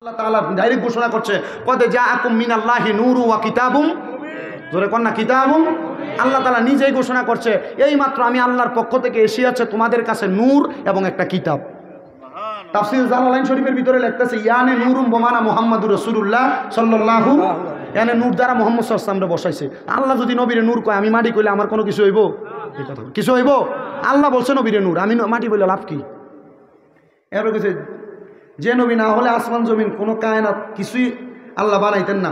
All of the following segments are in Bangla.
আল্লাহ তাআলা ডাইরেক্ট ঘোষণা করছে কদ জাআকুম মিনাল্লাহি নূরু ওয়া কিতাবুম, জোরে কন্না কিতাবুম। আল্লাহ তাআলা নিজেই ঘোষণা করছে এই মাত্র আমি আল্লাহর পক্ষ থেকে এসেছে তোমাদের কাছে নূর এবং একটা কিতাব। তাফসীর জালালাইন শরীফের ভিতরে লিখতেছে ইয়ানে নূরুম বমানা মুহাম্মাদুর রাসূলুল্লাহ সাল্লাল্লাহু, ইয়ানে নূর দ্বারা মুহাম্মদ সাল্লাল্লাহু আলাইহি ওয়াসাল্লামকে বসাইছে। আল্লাহ যদি নবীরে নূর কয় আমি মাটি কইলে আমার কোনো কিছু হইব? এই কথা কিছু হইব? আল্লাহ বলছে নবীরে নূর, আমি মাটি বলে লাভ কি? এর কিছু যে নবী না হলে আসমান জমিন কোনো কায়নাত কিছুই আল্লাহ বানাইতেন না।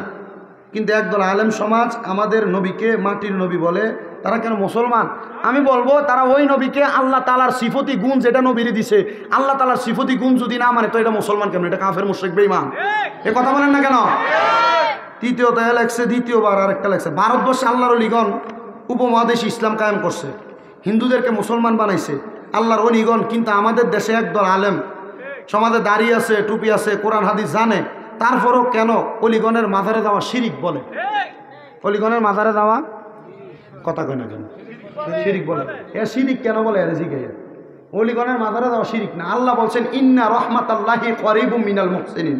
কিন্তু একদল আলেম সমাজ আমাদের নবীকে মাটির নবী বলে, তারা কেন মুসলমান? আমি বলবো তারা ওই নবীকে আল্লাহ তাআলার সিফতি গুণ যেটা নবীরে দিছে, আল্লাহ তাআলার সিফতি গুণ যদি না মানে তো এটা মুসলমান কেন? এটা কাফের মুশরিক বেঈমান। এ কথা বলেন না কেন? তৃতীয়ত লেখছে, দ্বিতীয়বার আরেকটা লেখছে ভারতবর্ষে আল্লাহর ওলিগণ উপমহাদেশ ইসলাম কায়েম করছে, হিন্দুদেরকে মুসলমান বানাইছে আল্লাহর ওলিগণ। কিন্তু আমাদের দেশে একদল আলেম সমাজে দাঁড়িয়ে আছে, টুপি আছে, কোরআন হাদিস জানে, তারপরও কেন অলিগণের মাজারে যাওয়া শিরিক বলে? অলিগণের মাজারে যাওয়া কথা কয় না কেন? শিরিক বলে। এ শিরিক কেন বলে? এর জিজ্ঞাসা। অলিগণের মাজারে যাওয়া শিরিক না। আল্লাহ বলছেন ইন্না রহমাতাল্লাহি করিবুম মিনাল মুহসিনিন,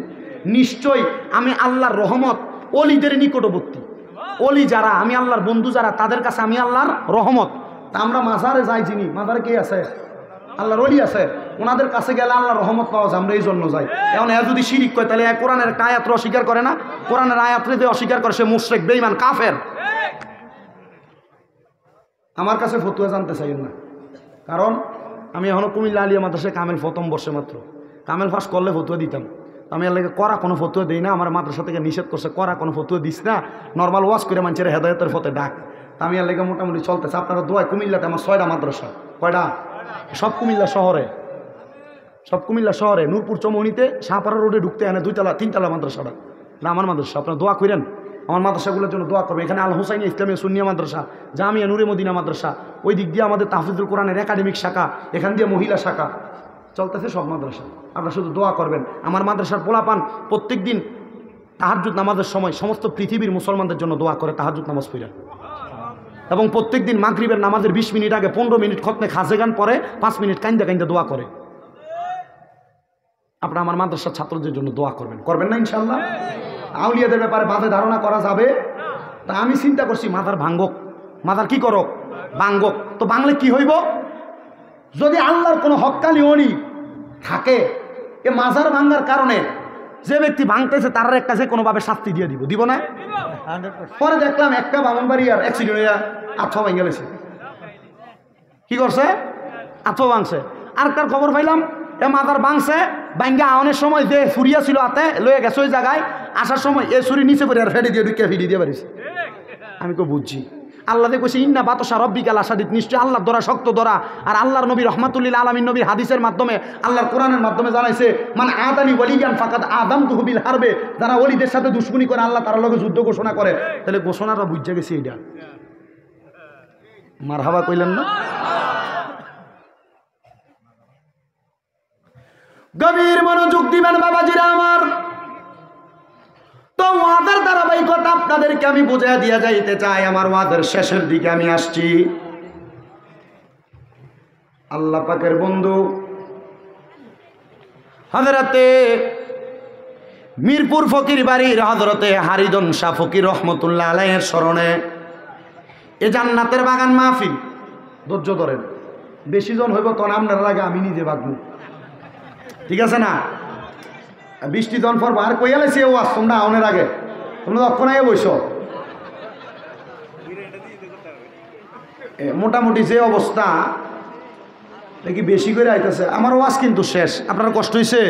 নিশ্চয় আমি আল্লাহর রহমত অলিদের নিকটবর্তী। অলি যারা, আমি আল্লাহর বন্ধু যারা, তাদের কাছে আমি আল্লাহর রহমত। তা আমরা মাজারে যাই, যিনি মাজারে কে আছে? আল্লাহর ওলি আছে, ওনাদের কাছে গেলে আল্লাহর রহমত পাওয়া যায়, আমরা এই জন্য যাই। এখন এ যদি শিরিক করে তাহলে কোরআনের একটা আয়াত অস্বীকার করে না? কোরআনের আয়াতরে যে অস্বীকার করে সে মুশরিক বেঈমান কাফের। আমার কাছে ফতুয়া জানতে চাইেন না, কারণ আমি এখনো কুমিল্লা আলিয়া মাদ্রাসায় কামেল প্রথম বর্ষে মাত্র, কামেল ফার্স্ট করলে ফতুয়া দিতাম। আমি আল্লাহকে করা কোনো ফতুয়া দিই না, আমার মাদ্রাসা থেকে নিষেধ করছে করা কোনো ফতুয়া দিস না, নর্মাল ওয়াজ করে মানুষের হেদায়েতের পথে ডাক। আমি আল্লাহকে মোটামুটি চলতেছে। আপনারা দোয়ায় কুমিল্লাতে আমার 6টা মাদ্রাসা। কয়টা? সব কুমিল্লা শহরে, সব কুমিল্লা শহরে। নূরপুর চৌমুহনীতে শাহপাড়া রোডে ঢুকতে এনে 2তলা 3তলা মাদ্রাসাটা না আমার মাদ্রাসা। আপনারা দোয়া করেন, আমার মাদ্রাসাগুলোর জন্য দোয়া করবেন। এখানে আল হুসাইনিয়া ইসলামিয়া সুন্নিয়া মাদ্রাসা, জামিয়া নূরে মদিনা মাদ্রাসা, ওই দিক দিয়ে আমাদের তাহফিজুল কোরআনের একাডেমিক শাখা, এখান দিয়ে মহিলা শাখা চলতেছে, সব মাদ্রাসা। আপনারা শুধু দোয়া করবেন। আমার মাদ্রাসার পোলাপান প্রত্যেক দিন তাহাজ্জুদ নামাজের সময় সমস্ত পৃথিবীর মুসলমানদের জন্য দোয়া করে তাহাজ্জুদ নামাজ পড়ে, এবং প্রত্যেক দিন মাগরিবের নামাজের 20 মিনিট আগে 15 মিনিট খতমে খাজে গান পরে 5 মিনিট কাইন্দা কাইন্দা দোয়া করে। আপনারা আমার মাদ্রাসার ছাত্রদের জন্য দোয়া করবেন, করবেন না ইনশাআল্লাহ? আউলিয়াদের ব্যাপারে বাজে ধারণা করা যাবে? তা আমি চিন্তা করছি মাদার ভাঙ্গক, মাদার কি করক? ভাঙ্গক। তো বাংলে কি হইব? যদি আল্লাহর কোনো হক্কানি অলি থাকে, এ মাজার ভাঙ্গার কারণে যে ব্যক্তি ভাঙতেছে তার একটা যে কোনোভাবে শাস্তি দিয়ে দিব না? পরে দেখলাম একটা বামনবাড়িয়ার অ্যাক্সিডেন্ট হইয়া আত্মা ভাঙে গেছে। কি করছে? আত্মা ভাঙছে। আর কার খবর পাইলাম এ মাজার ভাঙছে, ভাঙ্গা আওয়ানের সময় যে ফুরিয়া ছিল হাতে লয়ে গেছে ওই জায়গায়, আসার সময় এ ছুরি নিচে করে আর ফেটে দিয়ে ঢুকিয়ে ফিরিয়ে দিয়ে পারিস। আমি তো বুঝছি আল্লাহ কইছে ইন্না বাতশা রব্বিকাল আসাদিদ, নিশ্চয় আল্লাহর দরা শক্ত দরা। আর আল্লাহর নবী রহমাতুল্লিল আলামিন নবীর হাদিসের মাধ্যমে, আল্লাহর কোরআনের মাধ্যমে জানাইছে মান আদানি ওয়ালিয়ান ফাকাদ আযামতুহু বিল হারবে, যারা ওলিদের সাথে দুশমনি করে আল্লাহ তার লগে যুদ্ধ ঘোষণা করে। তাহলে ঘোষণাটা বুঝে গেছে এইটা। মারহাবা কইলেন না? গভীর মনোযোগ দিবেন বাবাজিরা আমার। তো ওয়াদের ধারাবাহিকতা আপনাদেরকে আমি বুঝিয়ে দিয়ে যাইতে চাই। আমার ওয়াদের শেষের দিকে আমি আসছি। আল্লাহ পাকের বন্ধু হযরতে মিরপুর ফকির বাড়ির হযরতে হারিদন শাহ ফকির রহমতুল্লাহ আলাইহির স্মরণে এ জান্নাতের বাগান মাহফিল, ধৈর্য ধরেন, বেশি জন হইব তখন আপনার লাগে আমি নিজে বাগবো, ঠিক আছে না? 20টি জন পর আর কইয়ালেছি ও আস তোমরা আউনের আগে তোমরা অক্ষণায় বইস। মোটামুটি যে অবস্থা দেখি বেশি করে আইতেছে। আমার ওয়াজ কিন্তু শেষ। আপনার কষ্ট হয়েছে?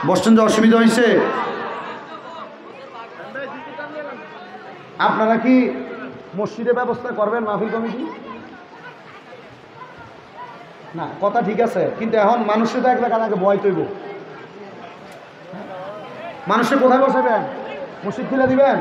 বসছেন যে অসুবিধা হয়েছে? আপনারা কি মসজিদে ব্যবস্থা করবেন মাহফিল কমিটি? না, কথা ঠিক আছে, কিন্তু এখন মানুষের তো এক লাখ আগে ভয় তৈব। মানুষকে কোথায় বসাবেন? মসজিদ খুলে দিবেন?